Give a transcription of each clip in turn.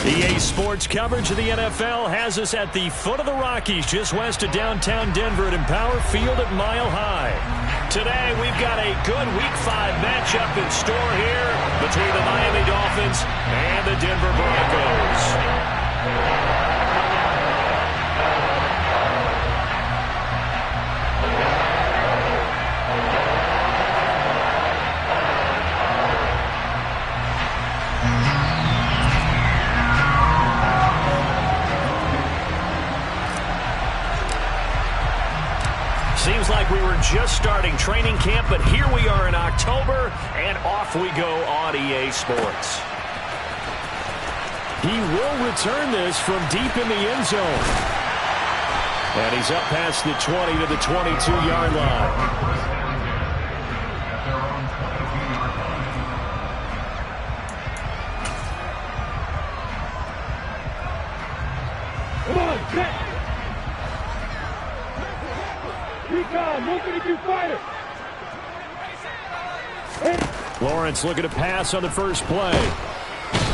EA Sports coverage of the NFL has us at the foot of the Rockies, just west of downtown Denver at Empower Field at Mile High. Today, we've got a good Week 5 matchup in store here between the Miami Dolphins and the Denver Broncos. Seems like we were just starting training camp, but here we are in October, and off we go on EA Sports. He will return this from deep in the end zone. And he's up past the 20 to the 22-yard line. Come on, set. Lawrence looking to pass on the first play.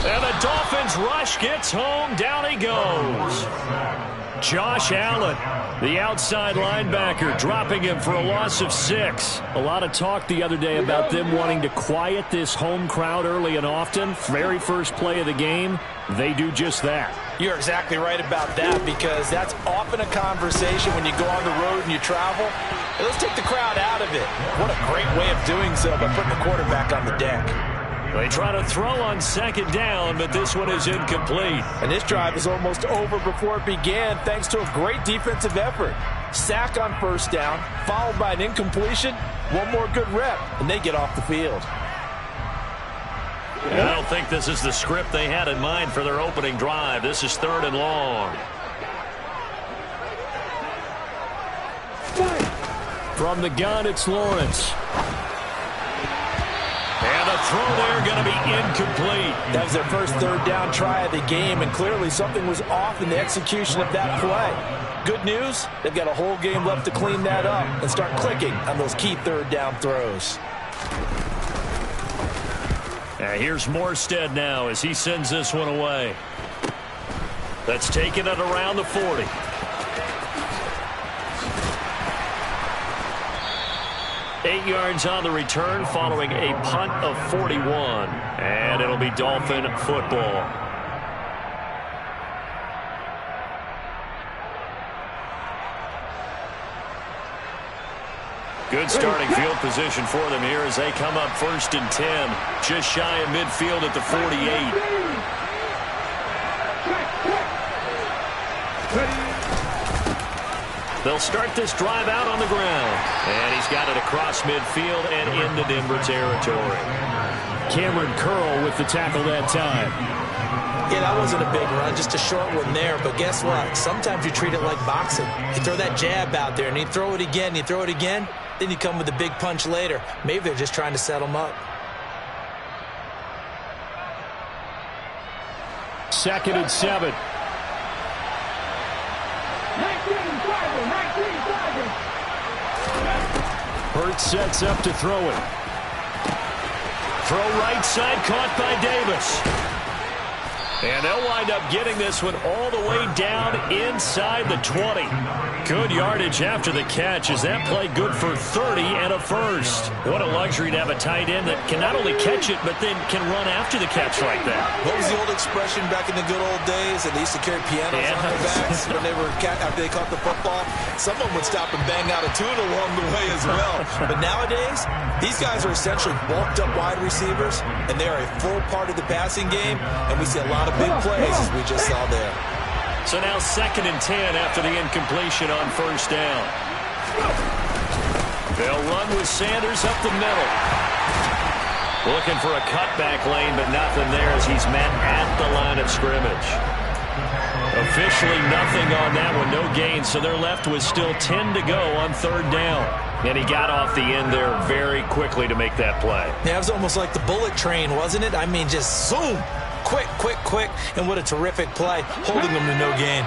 And the Dolphins rush gets home. Down he goes. Josh Allen, the outside linebacker, dropping him for a loss of 6. A lot of talk the other day about them wanting to quiet this home crowd early and often. Very first play of the game, they do just that. You're exactly right about that, because that's often a conversation when you go on the road and you travel. Hey, let's take the crowd out of it. What a great way of doing so by putting the quarterback on the deck. They try to throw on second down, but this one is incomplete. And this drive is almost over before it began, thanks to a great defensive effort. Sack on first down, followed by an incompletion, one more good rep, and they get off the field. I don't think this is the script they had in mind for their opening drive. This is 3rd and long. From the gun, it's Lawrence. And the throw there going to be incomplete. That was their first 3rd down try of the game, and clearly something was off in the execution of that play. Good news, they've got a whole game left to clean that up and start clicking on those key 3rd down throws. Here's Morstead now as he sends this one away. That's taking it around the 40. Eight yards on the return following a punt of 41. And it'll be Dolphin football. Good starting field position for them here as they come up 1st and 10. Just shy of midfield at the 48. They'll start this drive out on the ground. And he's got it across midfield and into Denver territory. Cameron Curl with the tackle that time. Yeah, that wasn't a big run, just a short one there. But guess what? Sometimes you treat it like boxing. You throw that jab out there, and you throw it again, you throw it again, then you come with a big punch later. Maybe they're just trying to set them up. 2nd and 7. Hurts sets up to throw it. Throw right side, caught by Davis. And they'll wind up getting this one all the way down inside the 20. Good yardage after the catch as that play good for 30 and a first. What a luxury to have a tight end that can not only catch it, but then can run after the catch like that. What was the old expression back in the good old days? And they used to carry pianos on their backs when they were after they caught the football. Someone would stop and bang out a tune along the way as well. But nowadays, these guys are essentially bulked up wide receivers, and they are a full part of the passing game, and we see a lot of big plays as we just saw there. So now 2nd and 10 after the incompletion on first down. They'll run with Sanders up the middle. Looking for a cutback lane, but nothing there as he's met at the line of scrimmage. Officially nothing on that one, no gain, so they're left with still 10 to go on 3rd down. And he got off the end there very quickly to make that play. Yeah, it was almost like the bullet train, wasn't it? I mean, just zoom. Quick, quick, quick. And what a terrific play, holding them to no gain.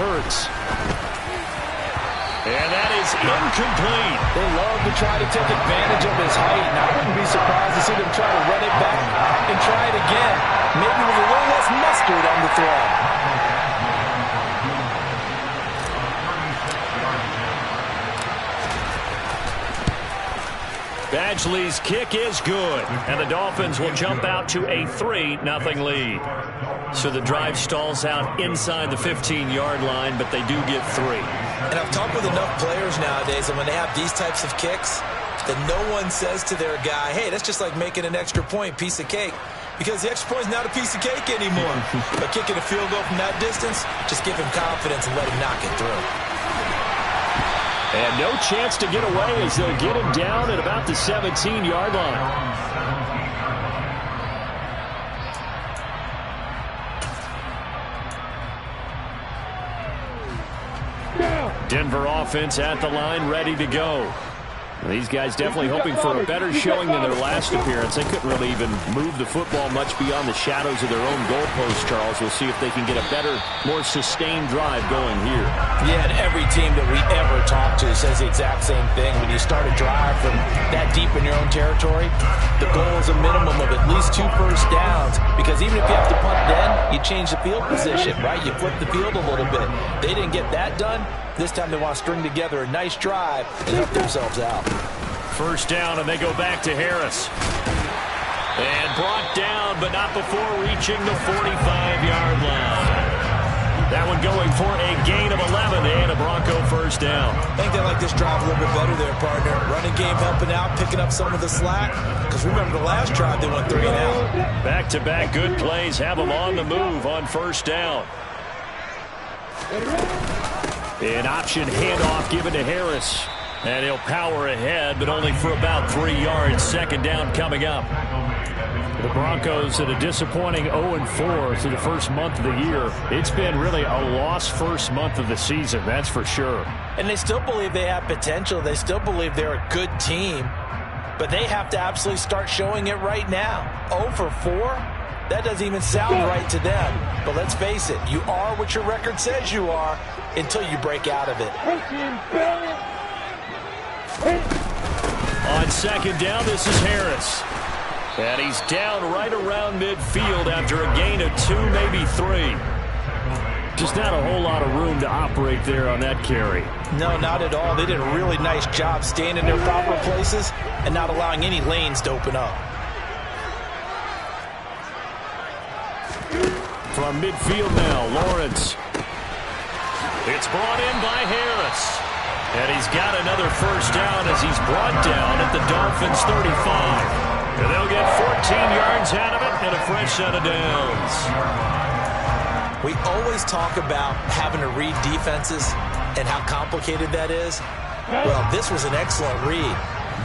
Hurts. And that is incomplete. They love to try to take advantage of his height, and I wouldn't be surprised to see them try to run it back and try it again. Maybe with a little less mustard on the throw. Badgley's kick is good, and the Dolphins will jump out to a 3-0 lead. So the drive stalls out inside the 15-yard line, but they do get 3. And I've talked with enough players nowadays, and when they have these types of kicks, that no one says to their guy, hey, that's just like making an extra point, piece of cake. Because the extra point is not a piece of cake anymore. But kicking a field goal from that distance, just give him confidence and let him knock it through. And no chance to get away as they'll get him down at about the 17-yard line. Denver offense at the line, ready to go. These guys definitely hoping for a better showing than their last appearance. They couldn't really even move the football much beyond the shadows of their own goalpost, Charles. We'll see if they can get a better, more sustained drive going here. Yeah, and every team that we ever talk to says the exact same thing. When you start a drive from that deep in your own territory, the goal is a minimum of at least 2 first downs, because even if you have to punt then, you change the field position, right? You flip the field a little bit. They didn't get that done. This time they want to string together a nice drive and help themselves out. First down, and they go back to Harris. And brought down, but not before reaching the 45-yard line. That one going for a gain of 11 and a Bronco first down. I think they like this drive a little bit better there, partner. Running game helping out, picking up some of the slack. Because remember the last drive, they went 3 and out. Back-to-back good plays have them on the move on first down. An option handoff given to Harris. And he'll power ahead, but only for about 3 yards. Second down coming up. The Broncos at a disappointing 0-4 through the first month of the year. It's been really a lost first month of the season, that's for sure. And they still believe they have potential. They still believe they're a good team. But they have to absolutely start showing it right now. 0-4? That doesn't even sound right to them. But let's face it, you are what your record says you are until you break out of it. On second down, this is Harris. And he's down right around midfield after a gain of 2, maybe 3. Just not a whole lot of room to operate there on that carry. No, not at all. They did a really nice job staying in their proper places and not allowing any lanes to open up. From midfield now, Lawrence. It's brought in by Harris. And he's got another first down as he's brought down at the Dolphins' 35. And they'll get 14 yards out of it and a fresh set of downs. We always talk about having to read defenses and how complicated that is. Well, this was an excellent read.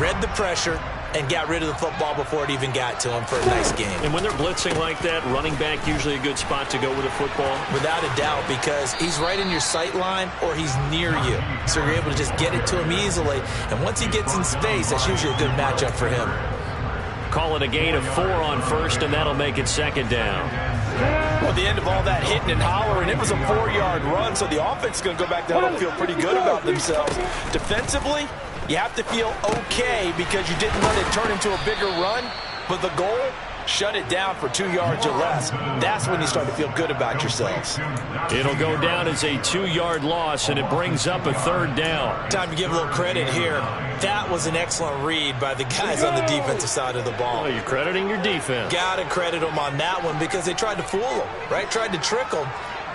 Read the pressure and got rid of the football before it even got to him for a nice game. And when they're blitzing like that, running back usually a good spot to go with the football? Without a doubt, because he's right in your sight line or he's near you. So you're able to just get it to him easily. And once he gets in space, that's usually a good matchup for him. Call it a gain of 4 on first, and that'll make it second down. Well, at the end of all that hitting and hollering, it was a 4-yard run, so the offense is going to go back down and feel pretty good about themselves. Defensively, you have to feel okay because you didn't let it turn into a bigger run, but the goal, shut it down for 2 yards or less. That's when you start to feel good about yourselves. It'll go down as a 2-yard loss, and it brings up a third down. Time to give a little credit here. That was an excellent read by the guys on the defensive side of the ball. Oh, you're crediting your defense. Got to credit them on that one because they tried to fool them, right? Tried to trick them.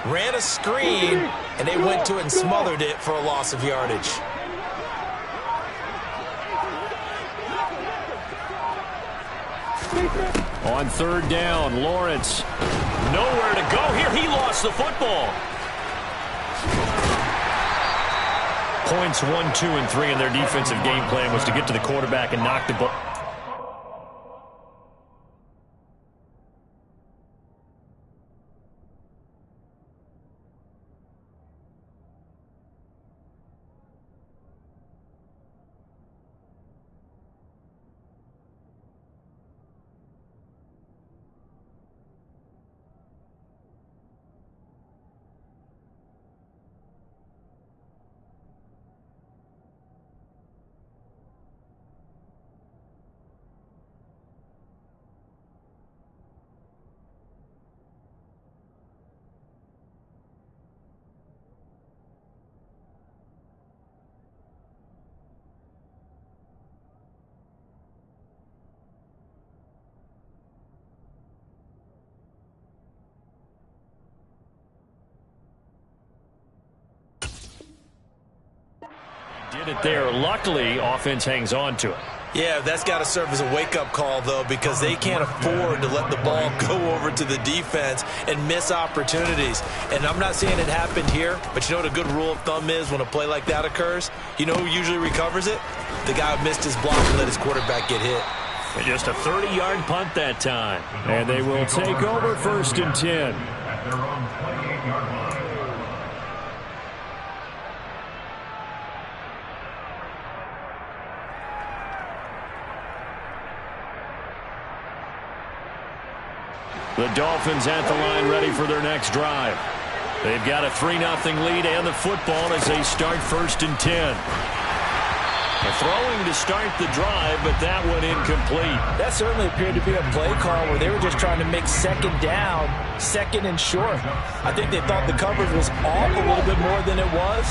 Ran a screen, and they went to it and smothered it for a loss of yardage. On third down, Lawrence. Nowhere to go here. He lost the football. Points 1, 2, and 3 in their defensive game plan was to get to the quarterback and knock the ball. Hit it there. Luckily, offense hangs on to it. Yeah, that's got to serve as a wake-up call, though, because they can't afford to let the ball go over to the defense and miss opportunities. And I'm not saying it happened here, but you know what a good rule of thumb is when a play like that occurs? You know who usually recovers it? The guy who missed his block and let his quarterback get hit. And just a 30-yard punt that time. And they will take over 1st and 10. The Dolphins at the line ready for their next drive. They've got a 3-0 lead and the football as they start 1st and 10. Throwing to start the drive, but that one incomplete. That certainly appeared to be a play call where they were just trying to make 2nd down, 2nd and short. I think they thought the coverage was off a little bit more than it was.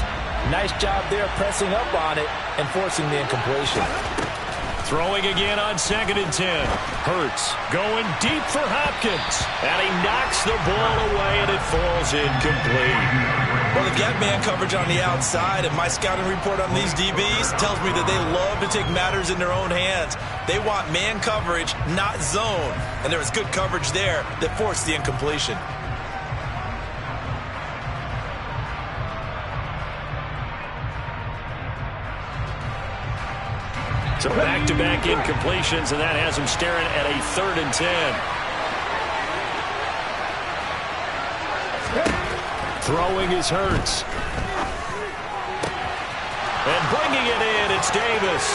Nice job there pressing up on it and forcing the incompletion. Throwing again on 2nd and 10. Hurts going deep for Hopkins. And he knocks the ball away, and it falls incomplete. Well, they've got man coverage on the outside, and my scouting report on these DBs tells me that they love to take matters in their own hands. They want man coverage, not zone. And there was good coverage there that forced the incompletion. So back-to-back incompletions, and that has him staring at a 3rd and 10. Throwing is Hurts. And bringing it in, it's Davis.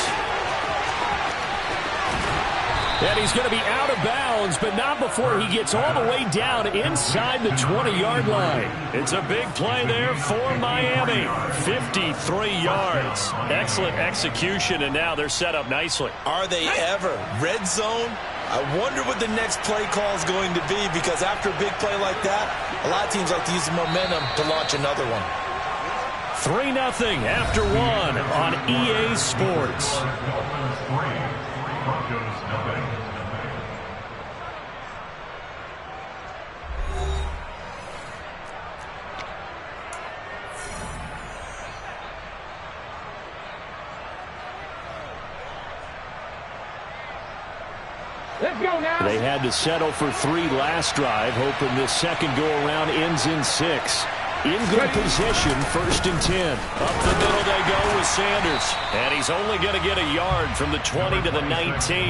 And he's going to be out of bounds, but not before he gets all the way down inside the 20-yard line. It's a big play there for Miami. 53 yards. Excellent execution, and now they're set up nicely. Are they ever? Red zone? I wonder what the next play call is going to be, because after a big play like that, a lot of teams like to use the momentum to launch another one. 3-0 after 1 on EA Sports. They had to settle for 3 last drive, hoping this second go-around ends in 6. In good position, 1st and 10. Up the middle they go with Sanders. And he's only going to get a yard from the 20 to the 19.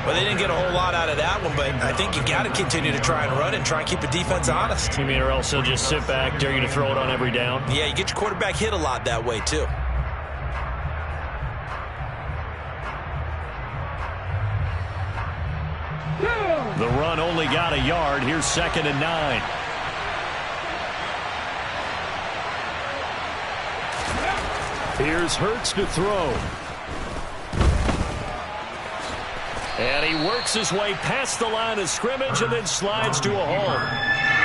Well, they didn't get a whole lot out of that one, but I think you got to continue to try and run and try and keep the defense honest. You mean, or else they'll just sit back, dare you to throw it on every down? Yeah, you get your quarterback hit a lot that way, too. The run only got a yard. Here's 2nd and 9. Here's Hurts to throw. And he works his way past the line of scrimmage and then slides to a hole.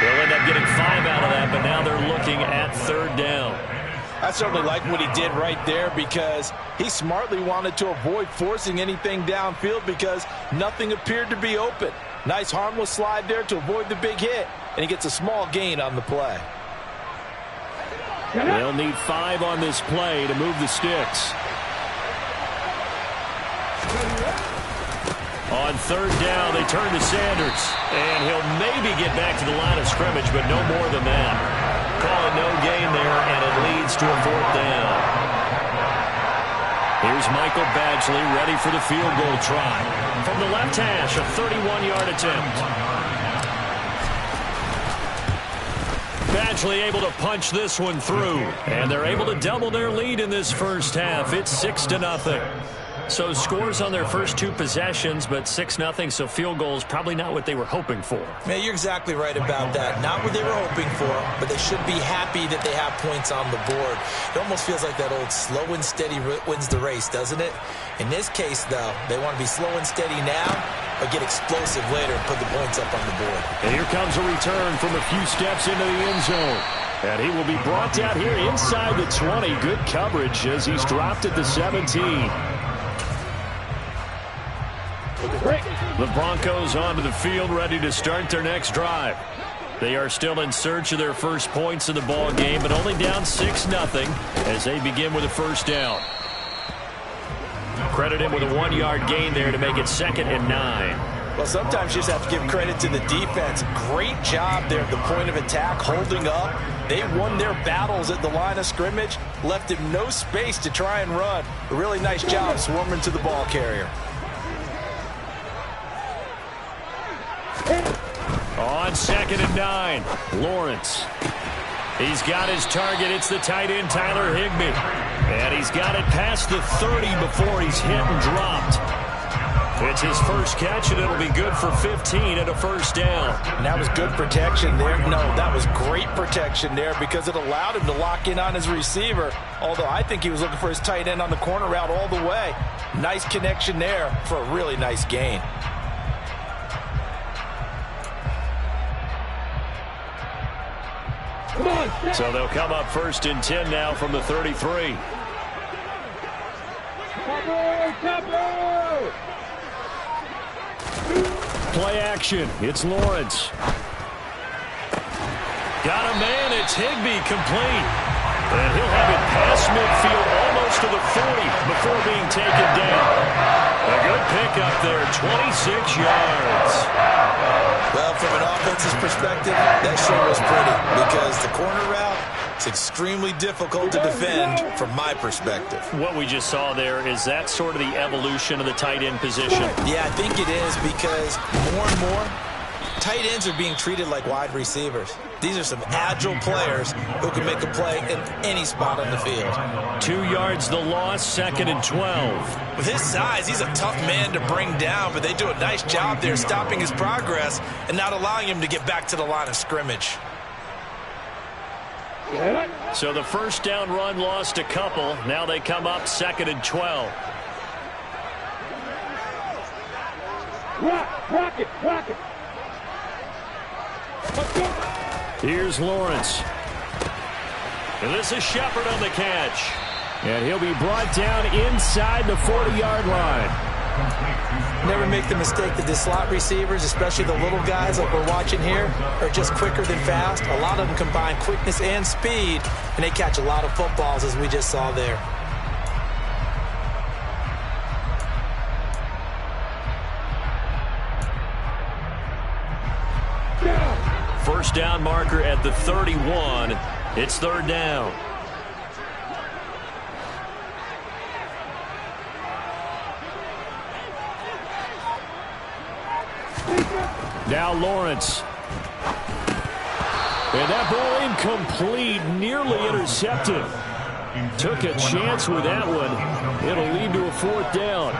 They'll end up getting 5 out of that, but now they're looking at 3rd down. I certainly like what he did right there, because he smartly wanted to avoid forcing anything downfield because nothing appeared to be open. Nice harmless slide there to avoid the big hit, and he gets a small gain on the play. They'll need 5 on this play to move the sticks. On 3rd down, they turn to Sanders. And he'll maybe get back to the line of scrimmage, but no more than that. Call it no gain there, and it leads to a 4th down. Here's Michael Badgley ready for the field goal try. From the left hash, a 31-yard attempt. Badgley able to punch this one through. And they're able to double their lead in this first half. It's 6-0. So scores on their first 2 possessions, but 6-0, so field goals probably not what they were hoping for. Man, you're exactly right about that. Not what they were hoping for, but they should be happy that they have points on the board. It almost feels like that old slow and steady wins the race, doesn't it? In this case, though, they want to be slow and steady now, but get explosive later and put the points up on the board. And here comes a return from a few steps into the end zone. And he will be brought down here inside the 20. Good coverage as he's dropped at the 17. The Broncos onto the field, ready to start their next drive. They are still in search of their first points in the ball game, but only down 6-0 as they begin with a first down. Credit him with a 1-yard gain there to make it 2nd and 9. Well, sometimes you just have to give credit to the defense. Great job there at the point of attack, holding up. They won their battles at the line of scrimmage, left him no space to try and run. A really nice job swarming to the ball carrier. On 2nd and 9, Lawrence. He's got his target. It's the tight end, Tyler Higbee. And he's got it past the 30 before he's hit and dropped. It's his first catch, and it'll be good for 15 and a first down. And that was good protection there. No, that was great protection there because it allowed him to lock in on his receiver. Although I think he was looking for his tight end on the corner route all the way. Nice connection there for a really nice gain. So they'll come up 1st and 10 now from the 33. Play action. It's Lawrence. Got a man. It's Higbee, complete. And he'll have it past midfield almost to the 40 before being taken down. A good pickup there, 26 yards. Well, from an offensive perspective, that sure was pretty because the corner route is extremely difficult to defend from my perspective. What we just saw there, is that sort of the evolution of the tight end position? Yeah, I think it is because more and more, tight ends are being treated like wide receivers. These are some agile players who can make a play in any spot on the field. 2 yards the loss, 2nd and 12. With his size, he's a tough man to bring down, but they do a nice job there stopping his progress and not allowing him to get back to the line of scrimmage. So the first down run lost a couple. Now they come up 2nd and 12. Rock it. Here's Lawrence. And this is Shepard on the catch. And he'll be brought down inside the 40-yard line. Never make the mistake that the slot receivers, especially the little guys like we're watching here, are just quicker than fast. A lot of them combine quickness and speed, and they catch a lot of footballs, as we just saw there. First down marker at the 31. It's 3rd down. Now Lawrence. And that ball incomplete, nearly intercepted. Took a chance with that one. It'll lead to a 4th down.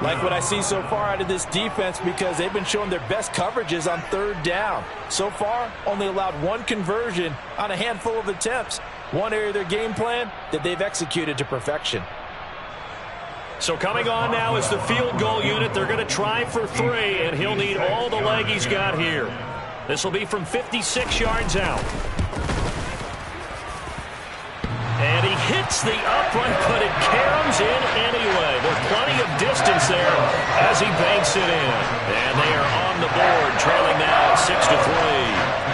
Like what I see so far out of this defense because they've been showing their best coverages on 3rd down. So far, only allowed 1 conversion on a handful of attempts. One area of their game plan that they've executed to perfection. So coming on now is the field goal unit. They're going to try for 3, and he'll need all the leg he's got here. This will be from 56 yards out. And he hits the upright, but it caroms in anyway. There's plenty of distance there as he banks it in. And they are on the board, trailing now 6-3.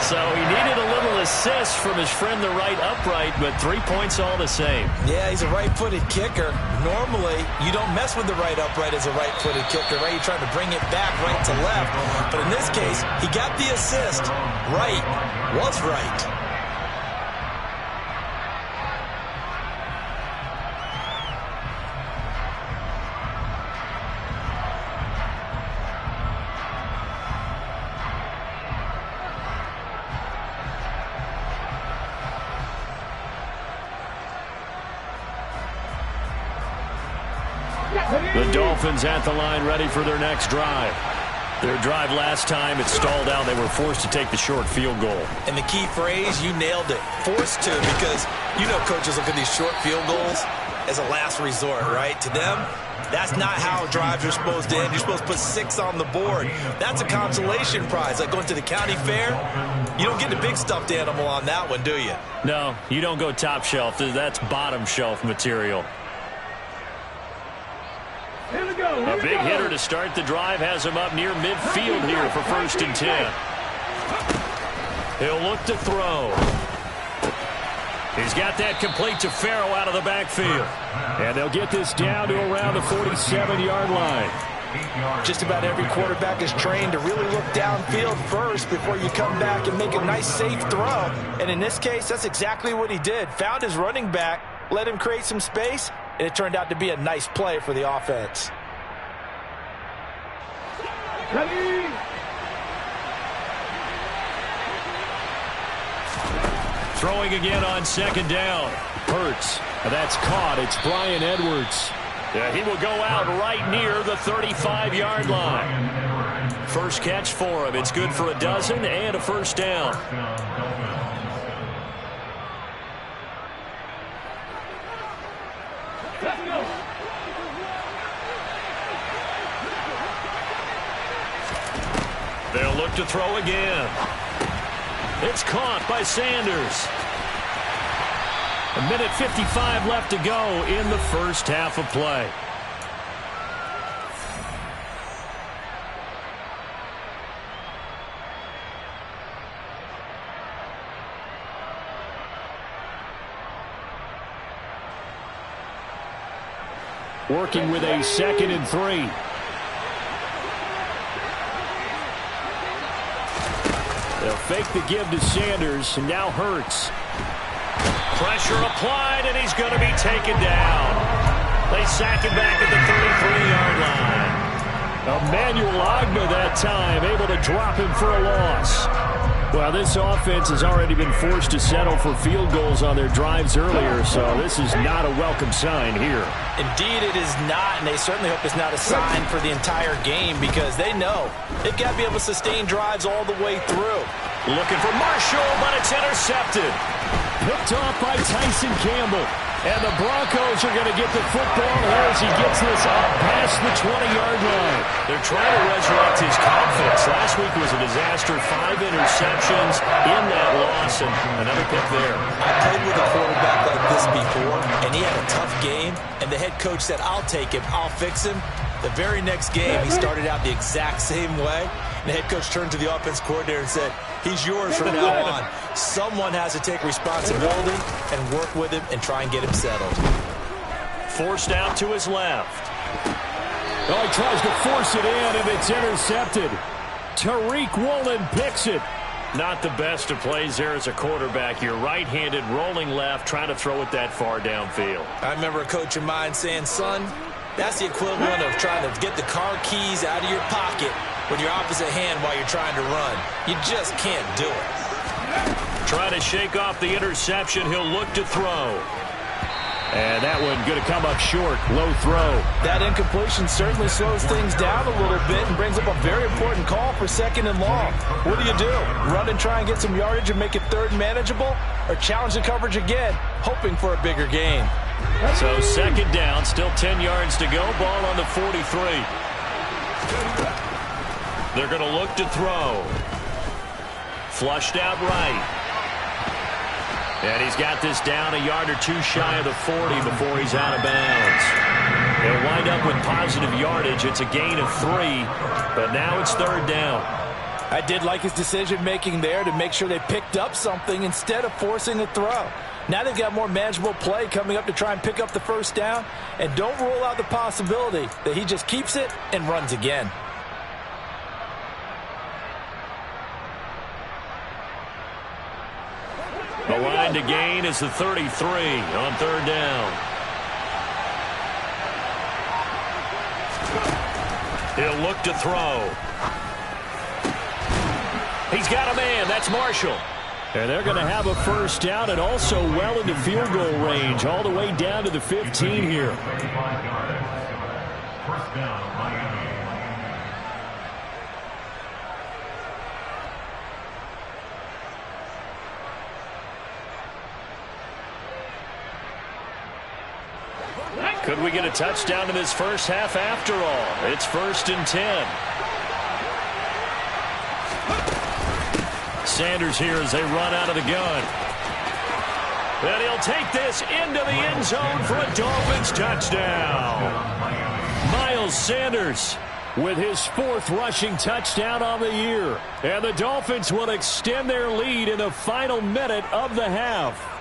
So he needed a little assist from his friend the right upright, but 3 points all the same. Yeah, he's a right-footed kicker. Normally, you don't mess with the right upright as a right-footed kicker, right? You're trying to bring it back right to left. But in this case, he got the assist. Right was right. The Dolphins at the line, ready for their next drive. Their drive last time, it stalled out. They were forced to take the short field goal. And the key phrase, you nailed it. Forced to, because you know coaches look at these short field goals as a last resort, right? To them, that's not how drives are supposed to end. You're supposed to put 6 on the board. That's a consolation prize. Like going to the county fair, you don't get the big stuffed animal on that one, do you? No, you don't go top shelf. That's bottom shelf material. A big hitter to start the drive has him up near midfield here for 1st and 10. He'll look to throw. He's got that complete to Farrell out of the backfield. And they'll get this down to around the 47-yard line. Just about every quarterback is trained to really look downfield first before you come back and make a nice, safe throw. And in this case, that's exactly what he did. Found his running back, let him create some space, and it turned out to be a nice play for the offense. Ready? Throwing again on second down. Hurts. That's caught. It's Bryan Edwards. Yeah, he will go out right near the 35-yard line. First catch for him. It's good for a dozen and a first down. Let's go. They'll look to throw again. It's caught by Sanders. A minute 55 left to go in the first half of play. Working with a 2nd and 3. They'll fake the give to Sanders, and now Hurts. Pressure applied, and he's going to be taken down. They sack him back at the 33-yard line. Emmanuel Ogbah that time, able to drop him for a loss. Well, this offense has already been forced to settle for field goals on their drives earlier, so this is not a welcome sign here. Indeed, it is not, and they certainly hope it's not a sign for the entire game because they know they've got to be able to sustain drives all the way through. Looking for Marshall, but it's intercepted. Picked off by Tyson Campbell. And the Broncos are going to get the football here as he gets this up past the 20-yard line. They're trying to resurrect his confidence. Last week was a disaster. 5 interceptions in that loss, and another pick there. I played with a quarterback like this before, and he had a tough game, and the head coach said, I'll take him, I'll fix him. The very next game, he started out the exact same way. And the head coach turned to the offense coordinator and said, he's yours from now on. Someone has to take responsibility and work with him and try and get him settled. Forced out to his left. Oh, he tries to force it in, and it's intercepted. Tariq Woolen picks it. Not the best of plays there as a quarterback. You're right-handed, rolling left, trying to throw it that far downfield. I remember a coach of mine saying, son, that's the equivalent of trying to get the car keys out of your pocket with your opposite hand while you're trying to run. You just can't do it. Trying to shake off the interception. He'll look to throw. And that one going to come up short. Low throw. That incompletion certainly slows things down a little bit and brings up a very important call for 2nd and long. What do? Run and try and get some yardage and make it 3rd manageable? Or challenge the coverage again, hoping for a bigger gain? So 2nd down, still 10 yards to go. Ball on the 43. They're going to look to throw. Flushed out right. And he's got this down a yard or two shy of the 40 before he's out of bounds. They'll wind up with positive yardage. It's a gain of 3, but now it's 3rd down. I did like his decision-making there to make sure they picked up something instead of forcing a throw. Now they've got more manageable play coming up to try and pick up the 1st down, and don't rule out the possibility that he just keeps it and runs again. The line to gain is the 33 on 3rd down. He'll look to throw. He's got a man. That's Marshall. And they're going to have a 1st down and also well into field goal range, all the way down to the 15 here. First down, Miami. Could we get a touchdown in this first half after all? It's 1st and 10. Sanders here as they run out of the gun. And he'll take this into the end zone for a Dolphins touchdown. Miles Sanders with his 4th rushing touchdown on the year. And the Dolphins will extend their lead in the final minute of the half.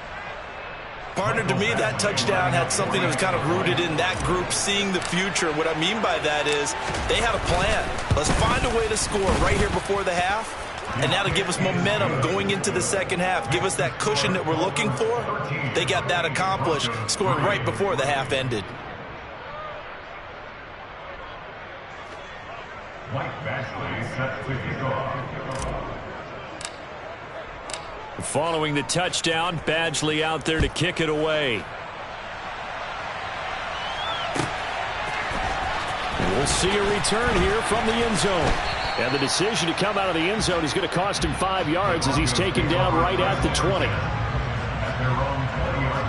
Partner, to me, that touchdown had something that was kind of rooted in that group seeing the future. What I mean by that is they had a plan. Let's find a way to score right here before the half, and that'll give us momentum going into the second half, give us that cushion that we're looking for. They got that accomplished, scoring right before the half ended. Mike Bashley set to kick off. Following the touchdown, Badgley out there to kick it away. We'll see a return here from the end zone. And the decision to come out of the end zone is going to cost him 5 yards as he's taken down right at the 20. At their own 20-yard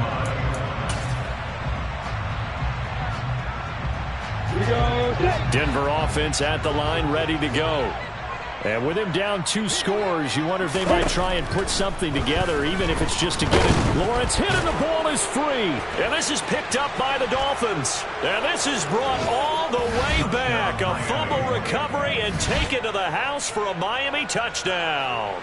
line. Denver offense at the line, ready to go. And with him down 2 scores, you wonder if they might try and put something together, even if it's just to get it. Lawrence hit and the ball is free. And this is picked up by the Dolphins. And this is brought all the way back. A fumble recovery and taken to the house for a Miami touchdown.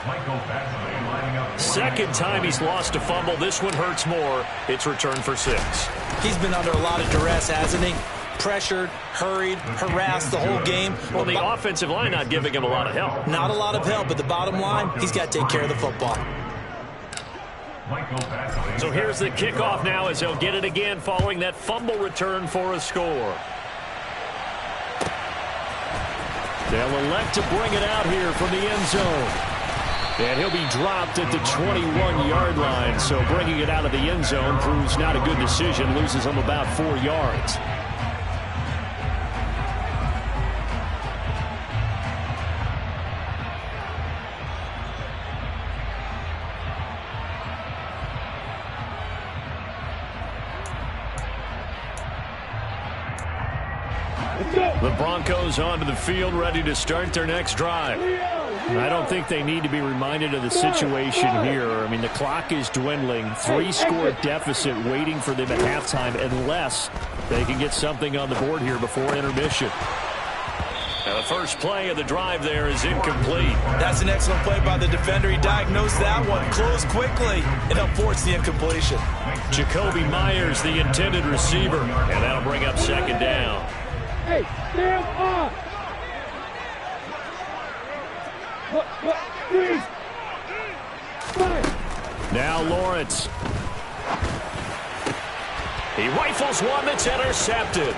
Michael Bashley lining up. Second time he's lost a fumble. This one hurts more. It's returned for 6. He's been under a lot of duress, hasn't he? Pressured, hurried, harassed the whole game. Well, the offensive line not giving him a lot of help. Not a lot of help, but the bottom line, he's got to take care of the football. Michael Bashley. So here's the kickoff now as he'll get it again following that fumble return for a score. They'll elect to bring it out here from the end zone. And he'll be dropped at the 21-yard line. So bringing it out of the end zone proves not a good decision. Loses him about 4 yards. The Broncos onto the field, ready to start their next drive. I don't think they need to be reminded of the situation here. I mean, the clock is dwindling. 3-score deficit waiting for them at halftime unless they can get something on the board here before intermission. And the first play of the drive there is incomplete. That's an excellent play by the defender. He diagnosed that one, closed quickly, and helped force the incompletion. Jacoby Myers, the intended receiver, and that'll bring up second down. Hey, stand up! Freeze! Now Lawrence. He rifles one that's intercepted.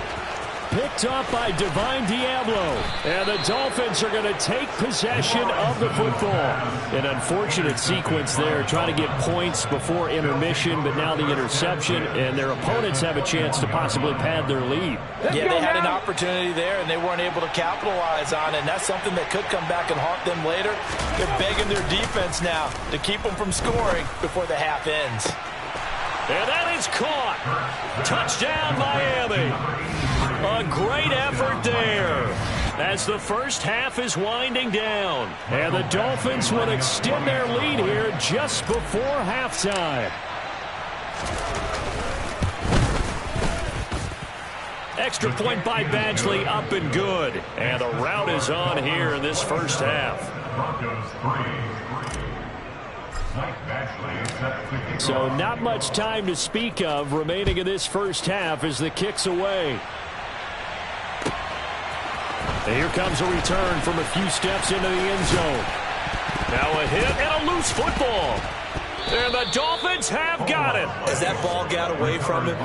Picked up by Divine Diablo. And the Dolphins are going to take possession of the football. An unfortunate sequence there, trying to get points before intermission, but now the interception, and their opponents have a chance to possibly pad their lead. Yeah, they had an opportunity there, and they weren't able to capitalize on it, and that's something that could come back and haunt them later. They're begging their defense now to keep them from scoring before the half ends. And that is caught. Touchdown, Miami. A great effort there as the first half is winding down. And the Dolphins will extend their lead here just before halftime. Extra point by Badgley, up and good. And the rout is on here in this first half. Broncos 3. Mike Bashley set to kick So off. not much time to speak of remaining in this first half as the kick's away. And here comes a return from a few steps into the end zone. Now a hit and a loose football. And the Dolphins have got it. As that ball got away from him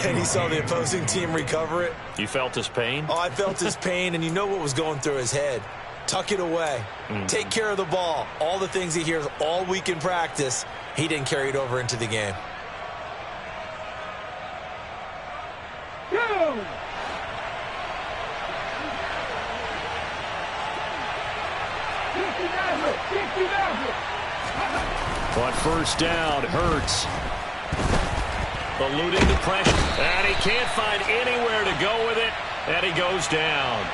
and he saw the opposing team recover it. You felt his pain? Oh, I felt his pain, and you know what was going through his head. Tuck it away. Take care of the ball. All the things he hears all week in practice, he didn't carry it over into the game. Go! But first down, Hurts. Eluding the pressure. And he can't find anywhere to go with it. And he goes down.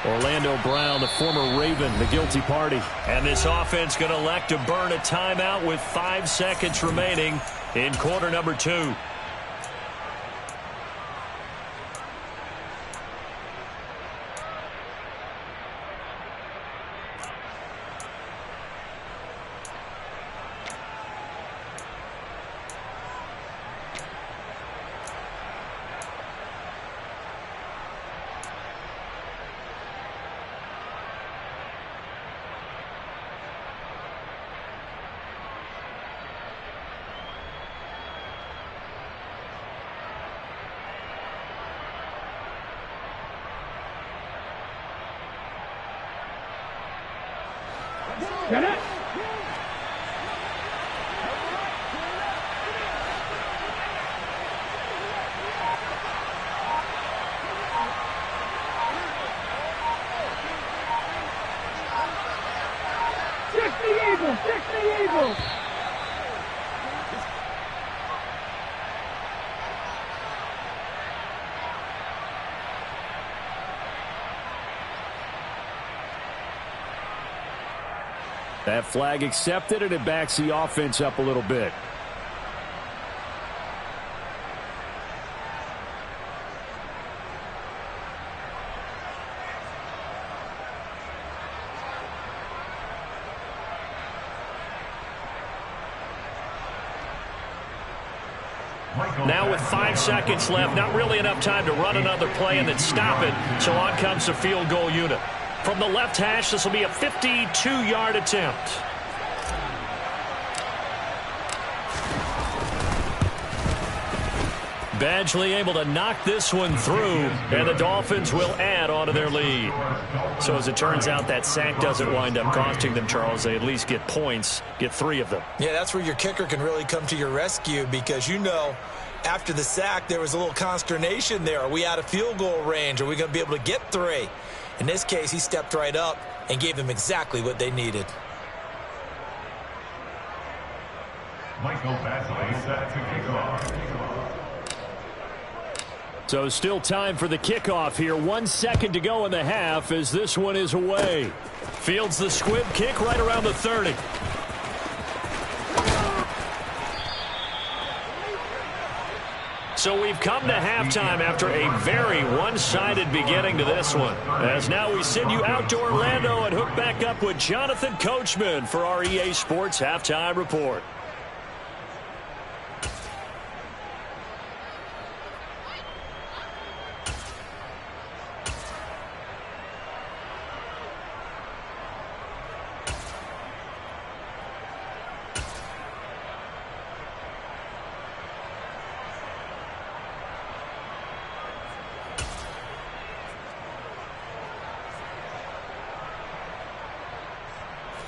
Orlando Brown, the former Raven, the guilty party. And this offense going to elect to burn a timeout with 5 seconds remaining in quarter number 2. Get it. Fix the Eagles! That flag accepted, and it backs the offense up a little bit. Now with 5 seconds left, not really enough time to run another play and then stop it, so on comes the field goal unit. From the left hash, this will be a 52-yard attempt. Badgley able to knock this one through, and the Dolphins will add on to their lead. So as it turns out, that sack doesn't wind up costing them, Charles. They at least get points, get 3 of them. Yeah, that's where your kicker can really come to your rescue, because you know after the sack there was a little consternation there. Are we out of field goal range? Are we going to be able to get 3? In this case, he stepped right up and gave them exactly what they needed. Michael Badgley set to kick off. So still time for the kickoff here. 1 second to go in the half as this one is away. Fields the squib kick right around the 30. So we've come to halftime after a very one-sided beginning to this one. As now we send you out to Orlando and hook back up with Jonathan Coachman for our EA Sports Halftime Report.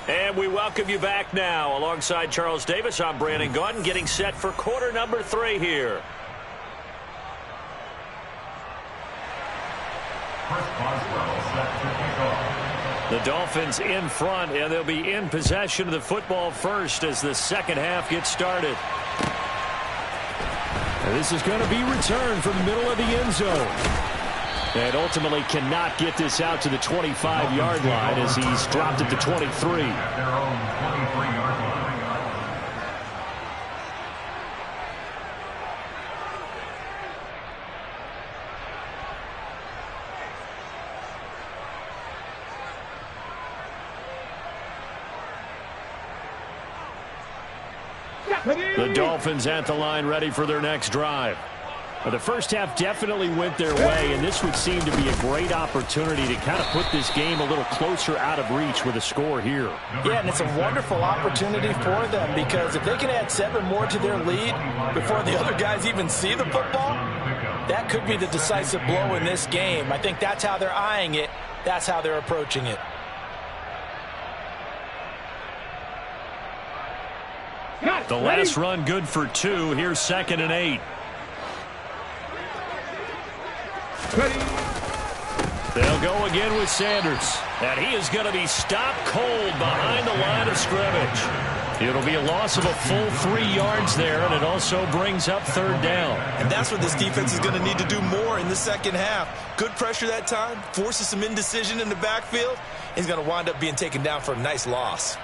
And we welcome you back now. Alongside Charles Davis, I'm Brandon Gaudin, getting set for quarter number 3 here. The Dolphins in front, and they'll be in possession of the football first as the second half gets started. And this is going to be returned from the middle of the end zone. And ultimately cannot get this out to the 25-yard line as he's dropped it to 23. At their own 23-yard line. The Dolphins at the line ready for their next drive. Well, the first half definitely went their way, and this would seem to be a great opportunity to kind of put this game a little closer out of reach with a score here. Yeah, and it's a wonderful opportunity for them, because if they can add 7 more to their lead before the other guys even see the football, that could be the decisive blow in this game. I think that's how they're eyeing it. That's how they're approaching it. The last run good for 2. Here's 2nd and 8. They'll go again with Sanders. And he is going to be stopped cold behind the line of scrimmage. It'll be a loss of a full 3 yards there, and it also brings up 3rd down. And that's what this defense is going to need to do more in the second half. Good pressure that time, forces some indecision in the backfield. He's going to wind up being taken down for a nice loss.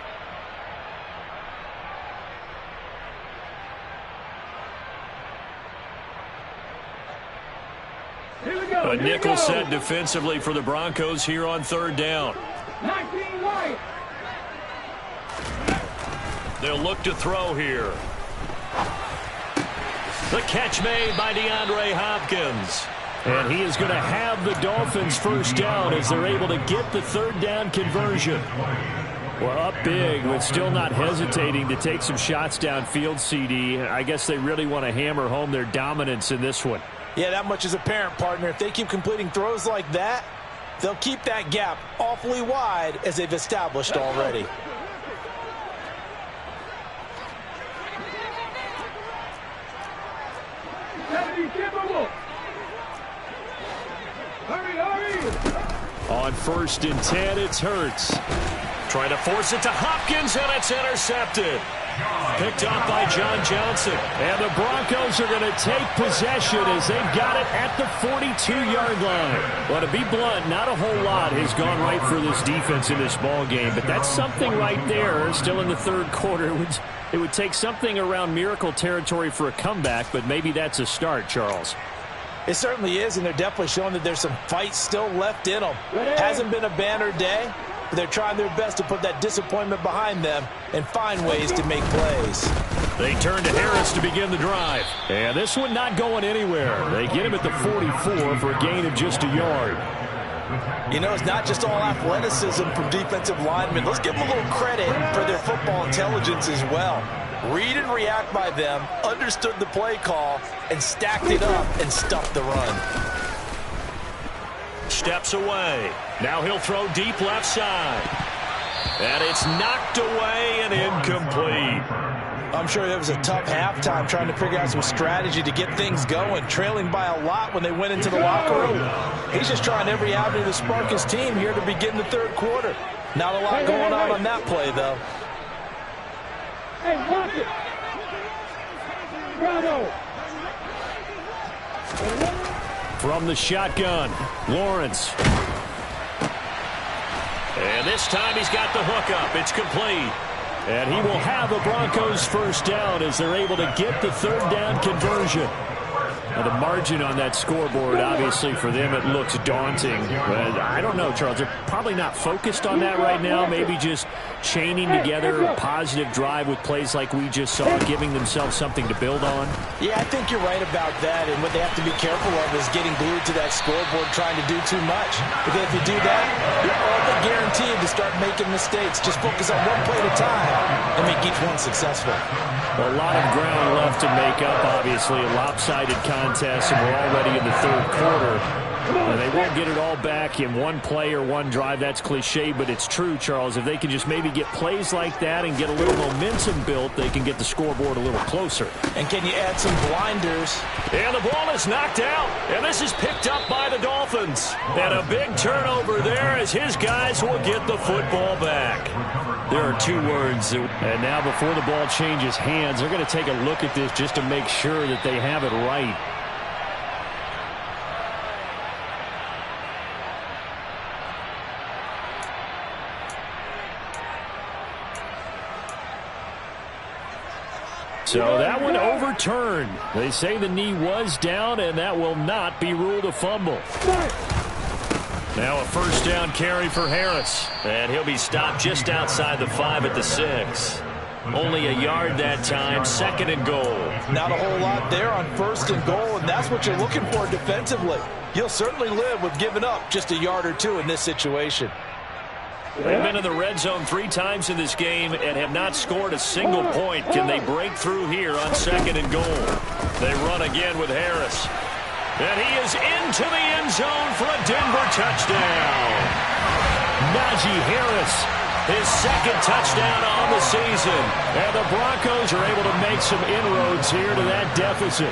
A nickel set defensively for the Broncos here on 3rd down. 19 right. They'll look to throw here. The catch made by DeAndre Hopkins. And he is going to have the Dolphins first down as they're able to get the 3rd down conversion. Well, up big, but still not hesitating to take some shots downfield, CD. I guess they really want to hammer home their dominance in this one. Yeah, that much is apparent, partner. If they keep completing throws like that, they'll keep that gap awfully wide as they've established already. On 1st and 10, it's Hurts. Trying to force it to Hopkins, and it's intercepted. Picked off by John Johnson. And the Broncos are going to take possession as they've got it at the 42-yard line. Well, to be blunt, not a whole lot has gone right for this defense in this ball game, but that's something right there. Still in the third quarter. It would take something around miracle territory for a comeback, but maybe that's a start, Charles. It certainly is, and they're definitely showing that there's some fight still left in them. Hasn't been a banner day, but they're trying their best to put that disappointment behind them and find ways to make plays. They turn to Harris to begin the drive. And this one not going anywhere. They get him at the 44 for a gain of just a yard. You know, it's not just all athleticism from defensive linemen. Let's give them a little credit for their football intelligence as well. Read and react by them, understood the play call, and stacked it up and stuffed the run. Steps away. Now he'll throw deep left side. And it's knocked away and incomplete. I'm sure it was a tough halftime trying to figure out some strategy to get things going, trailing by a lot when they went into the locker room. He's just trying every avenue to spark his team here to begin the third quarter. Not a lot going on that play, though. Hey, watch it. Bravo. From the shotgun, Lawrence. And this time he's got the hook up. It's complete. And he will have a Broncos first down as they're able to get the third down conversion. Now the margin on that scoreboard, obviously for them it looks daunting. But I don't know, Charles. They're probably not focused on that right now. Maybe just chaining together a positive drive with plays like we just saw, giving themselves something to build on. Yeah, I think you're right about that. And what they have to be careful of is getting glued to that scoreboard trying to do too much. Because if you do that, you're all but guaranteed to start making mistakes. Just focus on one play at a time and make each one successful. A lot of ground left to make up, obviously. A lopsided contest, and we're already in the third quarter. They won't get it all back in one play or one drive. That's cliche, but it's true, Charles. If they can just maybe get plays like that and get a little momentum built, they can get the scoreboard a little closer. And can you add some blinders? And the ball is knocked out, and this is picked up by the Dolphins. And a big turnover there as his guys will get the football back. There are two words. And now before the ball changes hands, they're going to take a look at this just to make sure that they have it right. So that one overturned. They say the knee was down, and that will not be ruled a fumble. Now a first down carry for Harris. And he'll be stopped just outside the 5 at the 6. Only a yard that time, 2nd and goal. Not a whole lot there on 1st and goal, and that's what you're looking for defensively. You'll certainly live with giving up just a yard or two in this situation. They've been in the red zone 3 times in this game and have not scored a single point. Can they break through here on 2nd and goal? They run again with Harris. And he is into the end zone for a Denver touchdown. Najee Harris, his 2nd touchdown on the season. And the Broncos are able to make some inroads here to that deficit.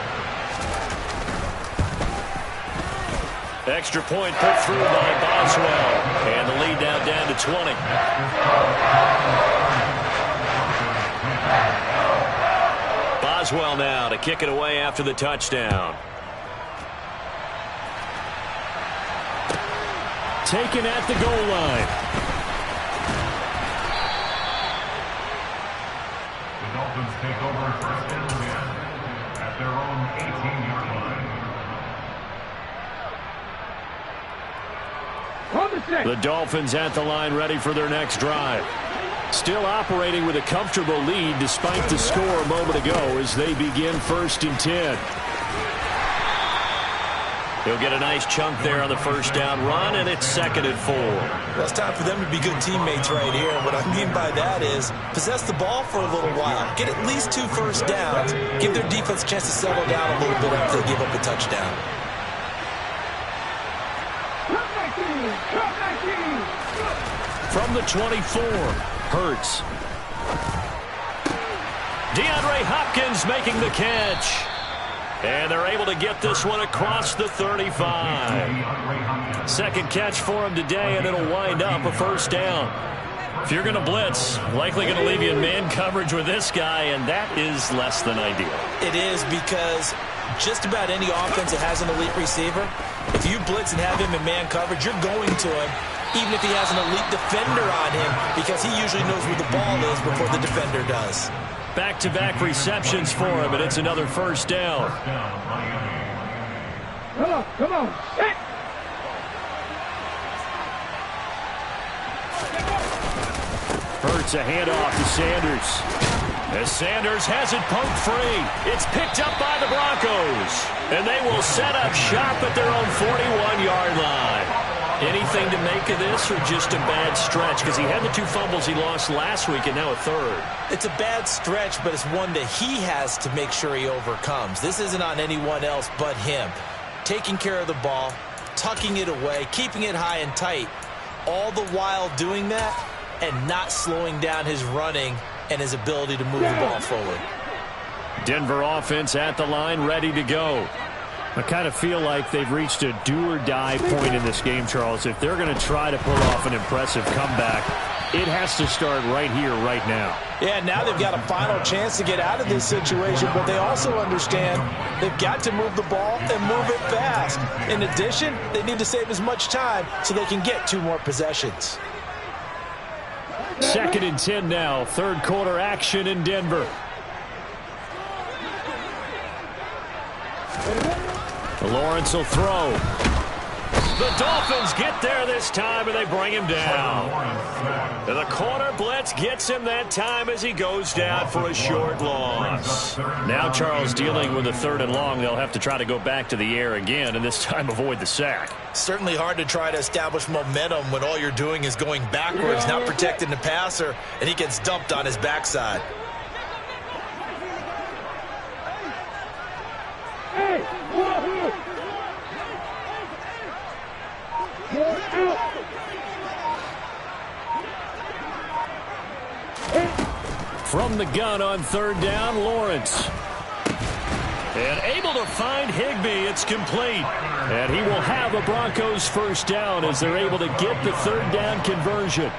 Extra point put through by Boswell. And the lead now down to 20. Boswell now to kick it away after the touchdown. Taken at the goal line. The Dolphins take over first and 10 at their own 18-yard line. The Dolphins at the line, ready for their next drive. Still operating with a comfortable lead despite the score a moment ago as they begin 1st and 10. He'll get a nice chunk there on the first down run, and it's 2nd and 4. Well, it's time for them to be good teammates right here. And what I mean by that is possess the ball for a little while. Get at least 2 first downs. Give their defense a chance to settle down a little bit after they give up a touchdown. From the 24, Hurts. DeAndre Hopkins making the catch. And they're able to get this one across the 35. Second catch for him today, and it'll wind up a first down. If you're going to blitz, likely going to leave you in man coverage with this guy, and that is less than ideal. It is, because just about any offense that has an elite receiver, if you blitz and have him in man coverage, you're going to him, even if he has an elite defender on him, because he usually knows where the ball is before the defender does. Back-to-back receptions for him, and it's another first down. Come on. Hey. Hurts a handoff to Sanders. As Sanders has it poked free. It's picked up by the Broncos. And they will set up shop at their own 41-yard line. Anything to make of this, or just a bad stretch? Because he had the 2 fumbles he lost last week and now a third. It's a bad stretch, but it's one that he has to make sure he overcomes. This isn't on anyone else but him. Taking care of the ball, tucking it away, keeping it high and tight, all the while doing that and not slowing down his running and his ability to move the ball forward. Denver offense at the line, ready to go. I kind of feel like they've reached a do-or-die point in this game, Charles. If they're going to try to pull off an impressive comeback, it has to start right here, right now. Yeah, now they've got a final chance to get out of this situation, but they also understand they've got to move the ball and move it fast. In addition, they need to save as much time so they can get 2 more possessions. 2nd and 10 now. Third quarter action in Denver. Lawrence will throw. The Dolphins get there this time, and they bring him down. And the corner blitz gets him that time as he goes down for a short loss. Now Charles dealing with a 3rd and long. They'll have to try to go back to the air again, and this time avoid the sack. Certainly hard to try to establish momentum when all you're doing is going backwards, not protecting the passer, and he gets dumped on his backside. Hey, From the gun on 3rd down, Lawrence. And able to find Higbee. It's complete. And he will have a Broncos first down as they're able to get the 3rd down conversion.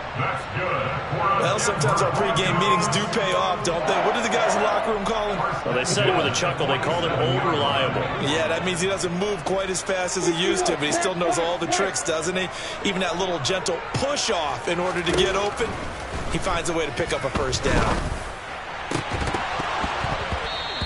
Well, sometimes our pregame meetings do pay off, don't they? What do the guys in the locker room call him? Well, they said it with a chuckle. They called him old reliable. Yeah, that means he doesn't move quite as fast as he used to, but he still knows all the tricks, doesn't he? Even that little gentle push-off in order to get open, he finds a way to pick up a first down.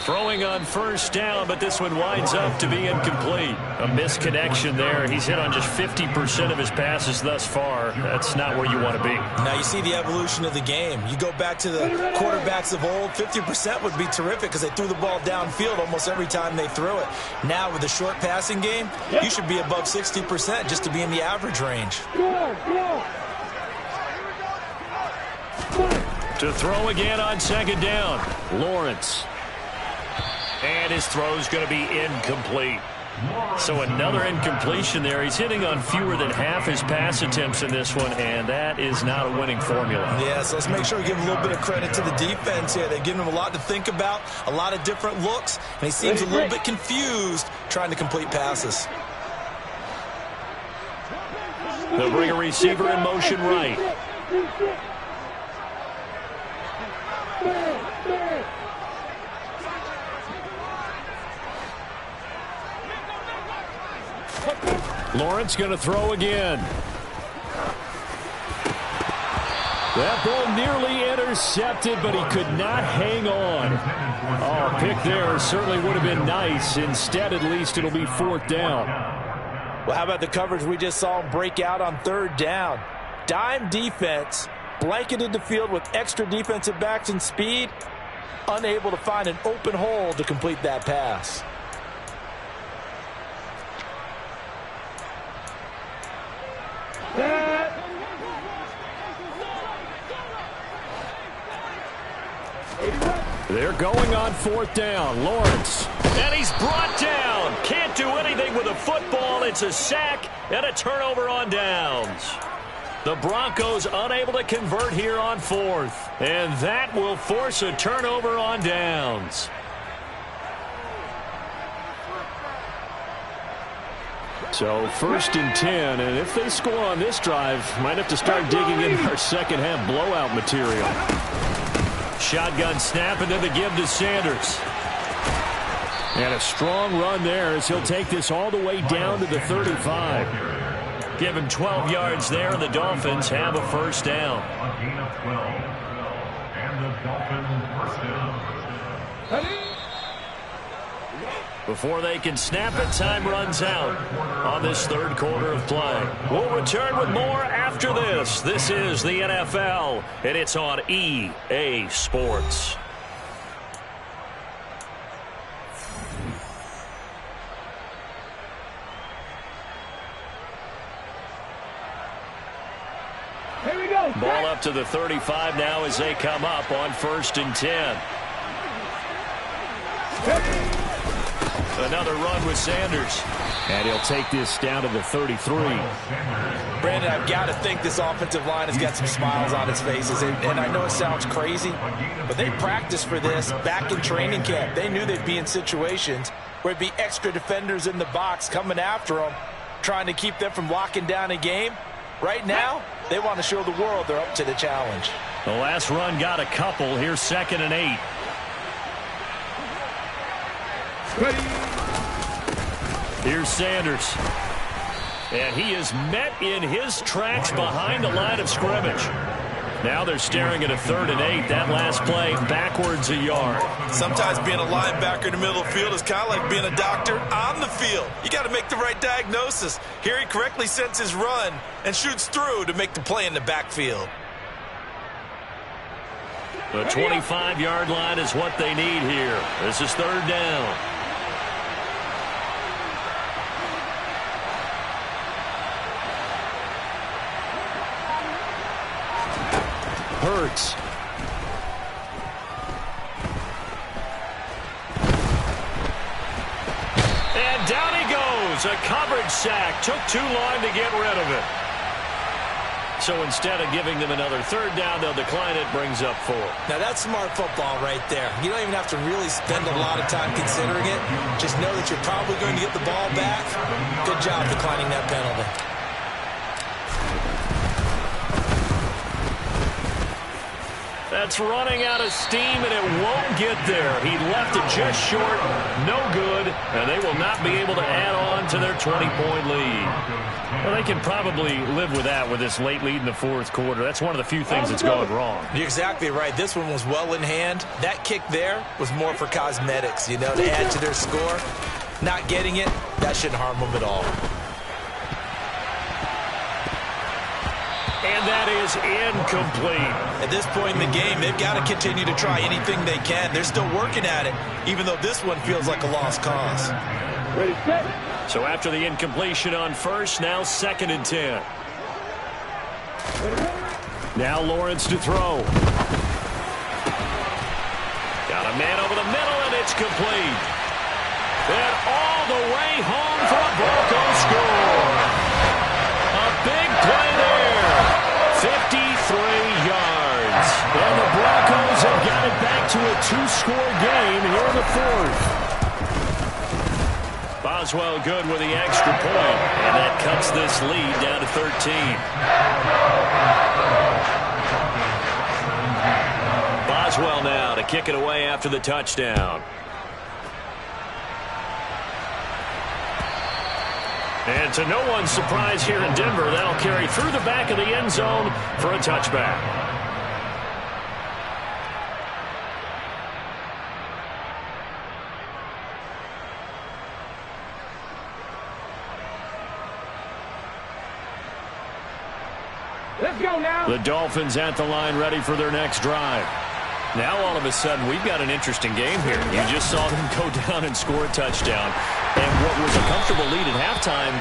Throwing on first down, but this one winds up to be incomplete. A misconnection there. He's hit on just 50% of his passes thus far. That's not where you want to be. Now you see the evolution of the game. You go back to the quarterbacks of old, 50% would be terrific because they threw the ball downfield almost every time they threw it. Now with the short passing game, you should be above 60% just to be in the average range. To throw again on 2nd down, Lawrence. And his throw's going to be incomplete. So another incompletion there. He's hitting on fewer than half his pass attempts in this one, and that is not a winning formula. Yeah, so let's make sure we give him a little bit of credit to the defense here. They've given him a lot to think about, a lot of different looks, and he seems a little bit confused trying to complete passes. They'll bring a receiver in motion right. Lawrence going to throw again. That ball nearly intercepted, but he could not hang on. Oh, pick there certainly would have been nice. Instead, at least, it'll be 4th down. Well, how about the coverage we just saw him break out on 3rd down? Dime defense, blanketed the field with extra defensive backs and speed, unable to find an open hole to complete that pass. They're going on 4th down. Lawrence. And he's brought down. Can't do anything with a football. It's a sack and a turnover on downs. The Broncos unable to convert here on 4th. And that will force a turnover on downs. So 1st and 10, and if they score on this drive, might have to start digging in our second half blowout material. Shotgun snap, and then the give to Sanders. And a strong run there as he'll take this all the way down to the 35. Give him 12 yards there, and the Dolphins have a 1st down. A gain of 12. And the Dolphins 1st down. Before they can snap it, time runs out on this 3rd quarter of play. We'll return with more after this. This is the NFL, and it's on EA Sports. Here we go. Ball up to the 35 now as they come up on 1st and 10. Another run with Sanders. And he'll take this down to the 33. Brandon, I've got to think this offensive line has got some smiles on its faces. And I know it sounds crazy, but they practiced for this back in training camp. They knew they'd be in situations where there'd be extra defenders in the box coming after them, trying to keep them from locking down a game. Right now, they want to show the world they're up to the challenge. The last run got a couple. Here's 2nd and 8. Here's Sanders. And he is met in his tracks behind the line of scrimmage. Now they're staring at a 3rd and 8. That last play backwards a yard. Sometimes being a linebacker in the middle of the field is kind of like being a doctor on the field. You got to make the right diagnosis. Here he correctly sets his run and shoots through to make the play in the backfield. The 25-yard line is what they need here. This is 3rd down. Hurts. And down he goes. A coverage sack. Took too long to get rid of it. So instead of giving them another 3rd down, they'll decline it. Brings up 4. Now, that's smart football right there. You don't even have to really spend a lot of time considering it. Just know that you're probably going to get the ball back. Good job declining that penalty. That's running out of steam, and it won't get there. He left it just short. No good, and they will not be able to add on to their 20-point lead. Well, they can probably live with that with this late lead in the 4th quarter. That's one of the few things that's gone wrong. You're exactly right. This one was well in hand. That kick there was more for cosmetics, you know, to add to their score. Not getting it, that shouldn't harm them at all. And that is incomplete. At this point in the game, they've got to continue to try anything they can. They're still working at it, even though this one feels like a lost cause. Ready, set. So after the incompletion on 1st, now 2nd and 10. Now Lawrence to throw. Got a man over the middle, and it's complete. And all the way home for a Broncos score. A big play there. 53 yards. And the Broncos have got it back to a 2-score game here in the 4th. Boswell good with the extra point, and that cuts this lead down to 13. Boswell now to kick it away after the touchdown. And to no one's surprise here in Denver, that'll carry through the back of the end zone for a touchback. Let's go now. The Dolphins at the line ready for their next drive. Now all of a sudden we've got an interesting game here. You just saw them go down and score a touchdown. And what was a comfortable lead at halftime,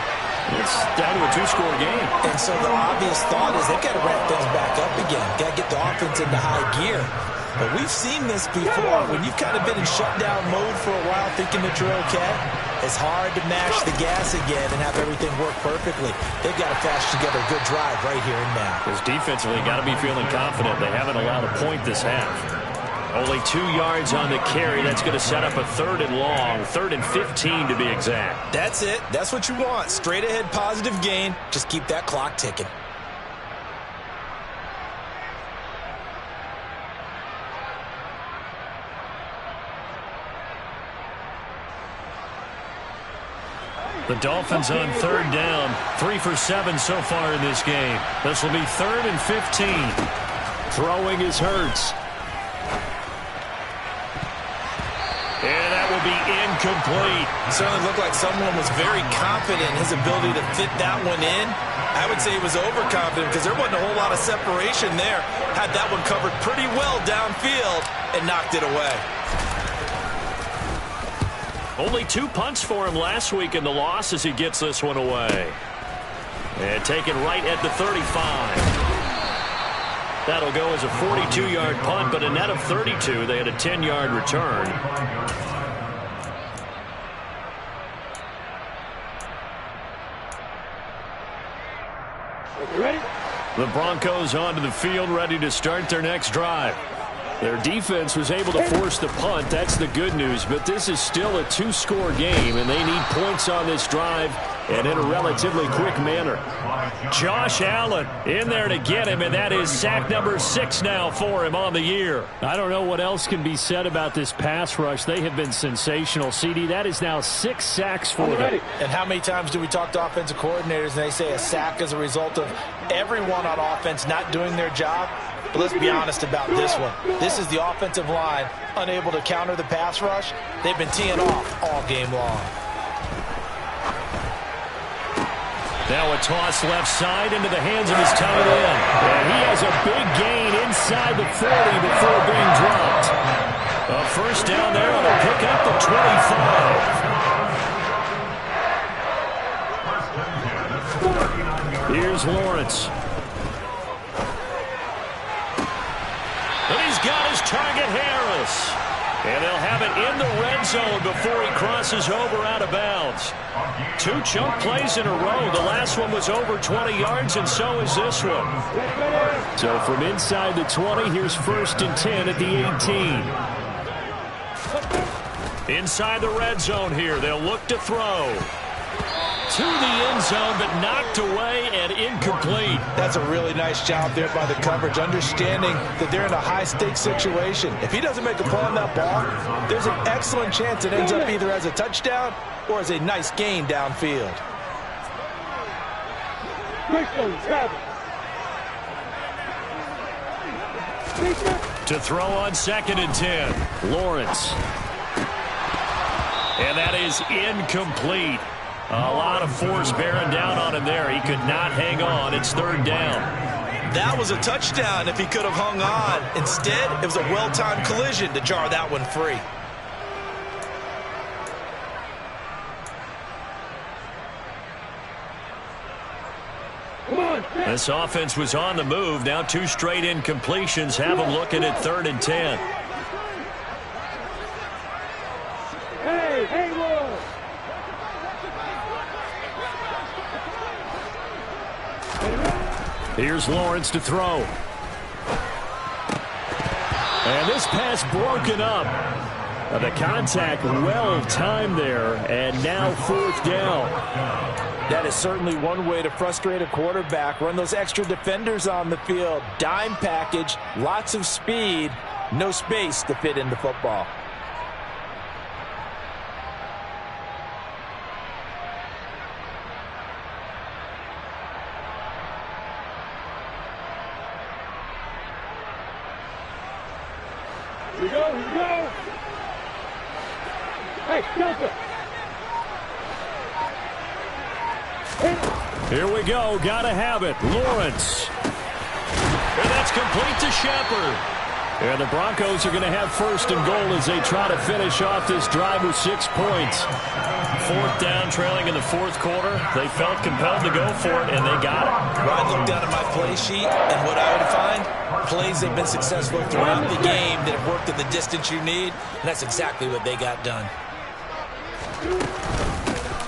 it's down to a 2-score game. And so the obvious thought is they've got to ramp things back up again. Got to get the offense into high gear. But we've seen this before. When you've kind of been in shutdown mode for a while thinking that you're okay, it's hard to mash the gas again and have everything work perfectly. They've got to flash together a good drive right here and now. Because defensively, got to be feeling confident. They haven't allowed a point this half. Only 2 yards on the carry. That's going to set up a 3rd and long, 3rd and 15 to be exact. That's it. That's what you want. Straight ahead positive gain. Just keep that clock ticking. The Dolphins on 3rd down. 3 for 7 so far in this game. This will be 3rd and 15. Throwing is Hurts. And that will be incomplete. Certainly looked like someone was very confident in his ability to fit that one in. I would say he was overconfident because there wasn't a whole lot of separation there. Had that one covered pretty well downfield and knocked it away. Only 2 punts for him last week in the loss as he gets this one away. And taken right at the 35. That'll go as a 42-yard punt, but a net of 32. They had a 10-yard return. Ready? The Broncos onto the field, ready to start their next drive. Their defense was able to force the punt. That's the good news, but this is still a 2-score game, and they need points on this drive and in a relatively quick manner. Josh Allen in there to get him, and that is sack number 6 now for him on the year. I don't know what else can be said about this pass rush. They have been sensational, CD. That is now 6 sacks for them. And how many times do we talk to offensive coordinators and they say a sack is a result of everyone on offense not doing their job? But let's be honest about this one. This is the offensive line unable to counter the pass rush. They've been teeing off all game long. Now a toss left side into the hands of his tight end. And he has a big gain inside the 40 before being dropped. A first down there on a pick up the 25. Here's Lawrence. And he's got his target, Harris. And they'll have it in the red zone before he crosses over out of bounds. 2 chunk plays in a row. The last one was over 20 yards, and so is this one. So from inside the 20, here's 1st and 10 at the 18. Inside the red zone here, they'll look to throw. To the end zone, but knocked away and incomplete. That's a really nice job there by the coverage, understanding that they're in a high-stakes situation. If he doesn't make a play on that ball, there's an excellent chance it ends up either as a touchdown or as a nice gain downfield. To throw on 2nd and 10, Lawrence. And that is incomplete. A lot of force bearing down on him there. He could not hang on. It's 3rd down. That was a touchdown if he could have hung on. Instead, it was a well-timed collision to jar that one free. This offense was on the move. Now 2 straight incompletions have them looking at 3rd and 10. Hey, Lord. Here's Lawrence to throw. And this pass broken up. The contact well timed there, and now 4th down. That is certainly one way to frustrate a quarterback. Run those extra defenders on the field. Dime package, lots of speed, no space to fit into football. Here we go, here we go. Hey, Delta. Here we go. Gotta have it. Lawrence. And that's complete to Shepard. And the Broncos are going to have 1st and goal as they try to finish off this drive with 6 points. 4th down, trailing in the 4th quarter. They felt compelled to go for it, and they got it. Ryan looked down at my play sheet, and what I would find, plays have been successful throughout the game that have worked at the distance you need, and that's exactly what they got done.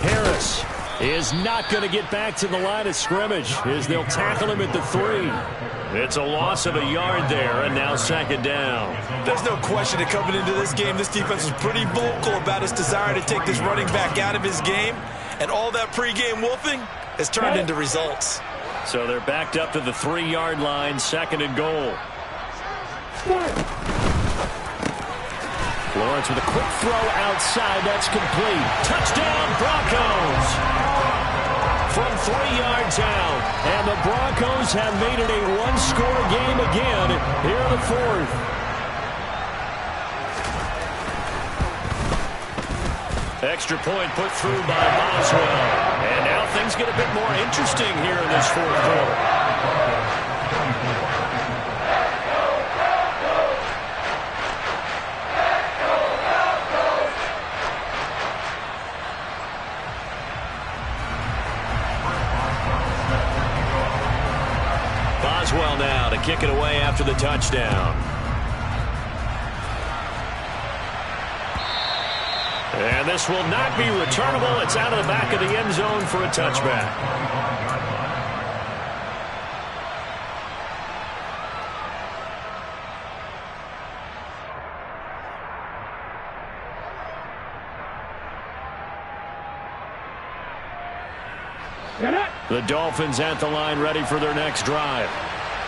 Harris is not going to get back to the line of scrimmage as they'll tackle him at the 3. It's a loss of a yard there, and now second down. There's no question that coming into this game, this defense was pretty vocal about its desire to take this running back out of his game, and all that pregame wolfing has turned into results. So they're backed up to the 3-yard line, second and goal. Lawrence with a quick throw outside. That's complete. Touchdown, Broncos! From 3 yards out. And the Broncos have made it a one-score game again here in the fourth. Extra point put through by Boswell. And now things get a bit more interesting here in this fourth quarter. Boswell now to kick it away after the touchdown. And this will not be returnable. It's out of the back of the end zone for a touchback. The Dolphins at the line, ready for their next drive.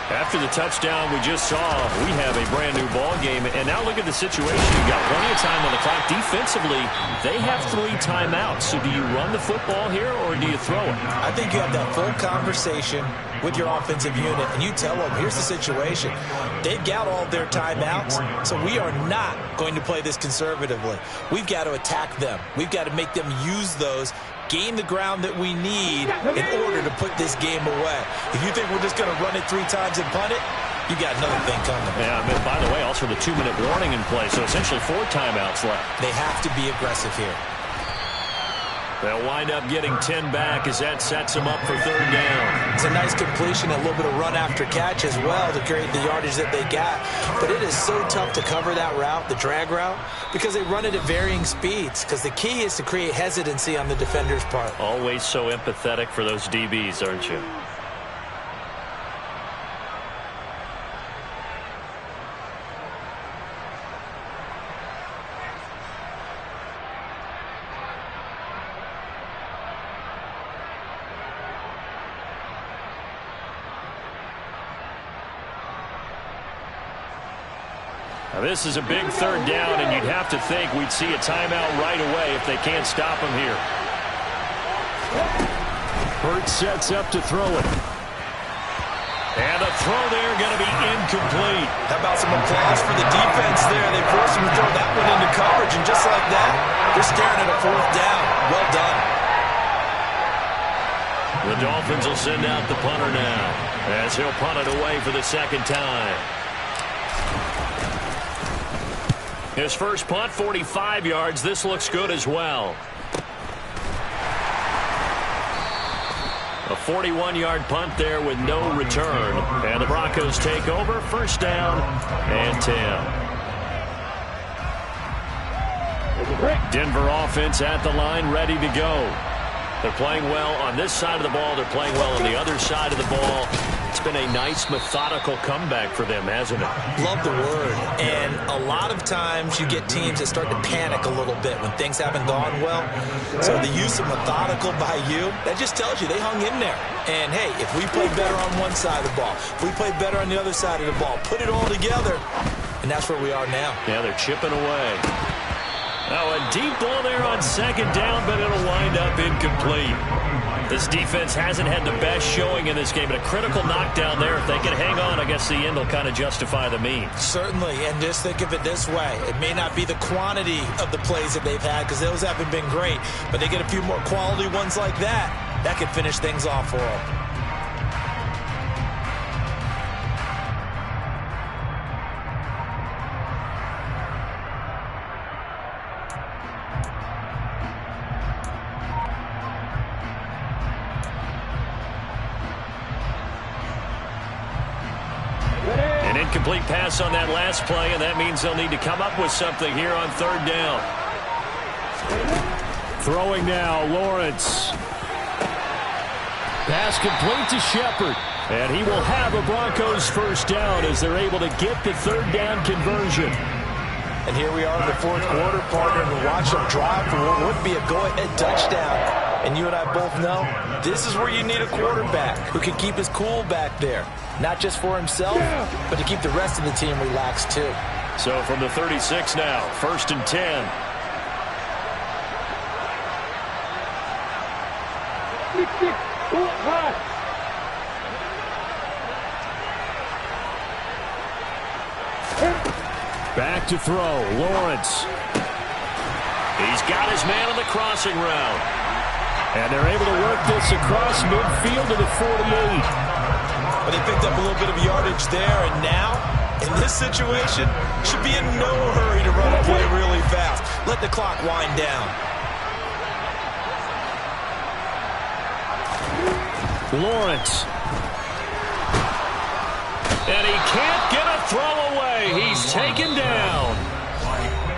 After the touchdown we just saw, we have a brand-new ball game. And now look at the situation. You've got plenty of time on the clock. Defensively, they have 3 timeouts. So do you run the football here or do you throw it? I think you have that full conversation with your offensive unit, and you tell them, here's the situation. They've got all their timeouts, so we are not going to play this conservatively. We've got to attack them. We've got to make them use those, gain the ground that we need in order to put this game away. If you think we're just going to run it 3 times and punt it, you got another thing coming. Yeah, I mean, by the way, also the 2-minute warning in play, so essentially 4 timeouts left. They have to be aggressive here. They'll wind up getting 10 back as that sets them up for third down. It's a nice completion, a little bit of run after catch as well to create the yardage that they got. But it is so tough to cover that route, the drag route, because they run it at varying speeds. Because the key is to create hesitancy on the defender's part. Always so empathetic for those DBs, aren't you? Now this is a big third down, and you'd have to think we'd see a timeout right away if they can't stop him here. Hurts sets up to throw it. And a throw there going to be incomplete. How about some applause for the defense there? They forced him to throw that one into coverage, and just like that, they're staring at a 4th down. Well done. The Dolphins will send out the punter now as he'll punt it away for the second time. His first punt, 45 yards. This looks good as well. A 41-yard punt there with no return. And the Broncos take over. First down and 10. Denver offense at the line, ready to go. They're playing well on this side of the ball. They're playing well on the other side of the ball. It's been a nice, methodical comeback for them, hasn't it? Love the word. And a lot of times you get teams that start to panic a little bit when things haven't gone well. So the use of methodical by you, that just tells you they hung in there. And, hey, if we play better on one side of the ball, if we play better on the other side of the ball, put it all together, and that's where we are now. Yeah, they're chipping away. Oh, a deep ball there on second down, but it'll wind up incomplete. This defense hasn't had the best showing in this game, but a critical knockdown there. If they can hang on, I guess the end will kind of justify the means. Certainly, and just think of it this way. It may not be the quantity of the plays that they've had, because those haven't been great, but they get a few more quality ones like that. That could finish things off for them. Incomplete pass on that last play, and that means they'll need to come up with something here on third down. Throwing now, Lawrence. Pass complete to Shepard. And he will have a Broncos first down as they're able to get the third down conversion. And here we are in the fourth quarter, partner, and watch them drive for what would be a go-ahead touchdown. And you and I both know this is where you need a quarterback who can keep his cool back there. Not just for himself, but to keep the rest of the team relaxed too. So from the 36 now, 1st and 10. Back to throw, Lawrence. He's got his man on the crossing route. And they're able to work this across midfield to the 48. But they picked up a little bit of yardage there, and now, in this situation, should be in no hurry to run a play really fast. Let the clock wind down. Lawrence. And he can't get a throw away. He's taken down.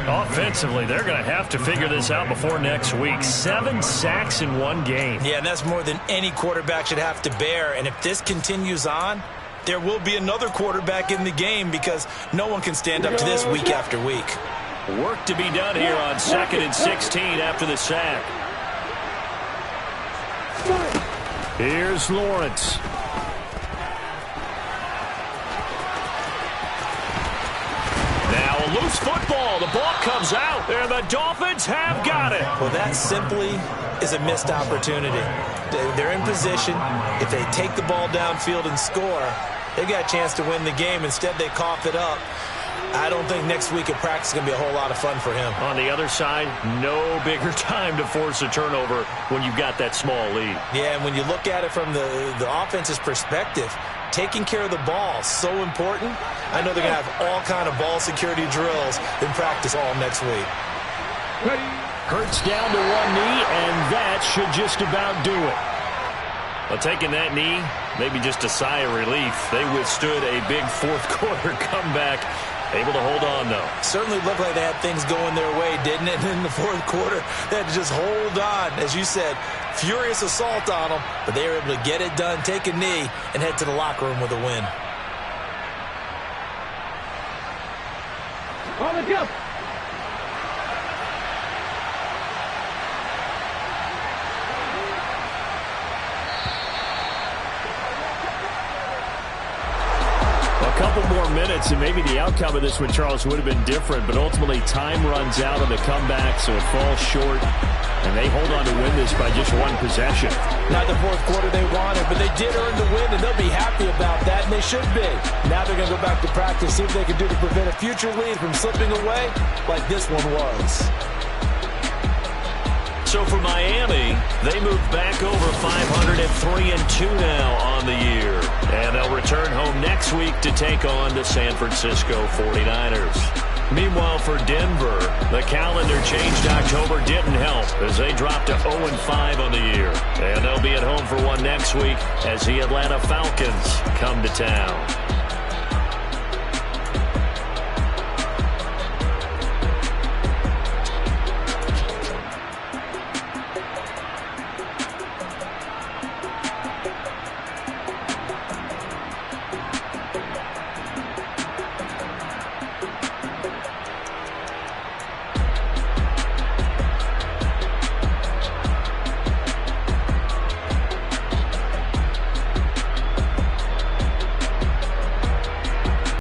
Offensively, they're going to have to figure this out before next week. 7 sacks in one game. Yeah, and that's more than any quarterback should have to bear. And if this continues on, there will be another quarterback in the game because no one can stand up to this week after week. Work to be done here on 2nd and 16 after the sack. Here's Lawrence. Now a loose football. The ball comes out, and the Dolphins have got it. Well, that simply is a missed opportunity. They're in position. If they take the ball downfield and score, they got a chance to win the game. Instead, they cough it up. I don't think next week at practice is going to be a whole lot of fun for him. On the other side, no bigger time to force a turnover when you've got that small lead. Yeah, and when you look at it from the offense's perspective, taking care of the ball is so important. I know they're going to have all kind of ball security drills in practice all next week. Hurts down to one knee, and that should just about do it. Well, taking that knee, maybe just a sigh of relief. They withstood a big fourth quarter comeback. Able to hold on, though. Certainly looked like they had things going their way, didn't it? In the fourth quarter, they had to just hold on. As you said, furious assault on them, but they were able to get it done, take a knee, and head to the locker room with a win. On the jump. Couple more minutes, and maybe the outcome of this one, Charles, would have been different, but ultimately time runs out on the comeback, so it falls short, and they hold on to win this by just one possession. Not the fourth quarter they wanted, but they did earn the win, and they'll be happy about that, and they should be. Now they're going to go back to practice, see what they can do to prevent a future lead from slipping away like this one was. So for Miami, they move back over 500 at 3-2 now on the year. And they'll return home next week to take on the San Francisco 49ers. Meanwhile, for Denver, the calendar change to October didn't help as they dropped to 0-5 on the year. And they'll be at home for one next week as the Atlanta Falcons come to town.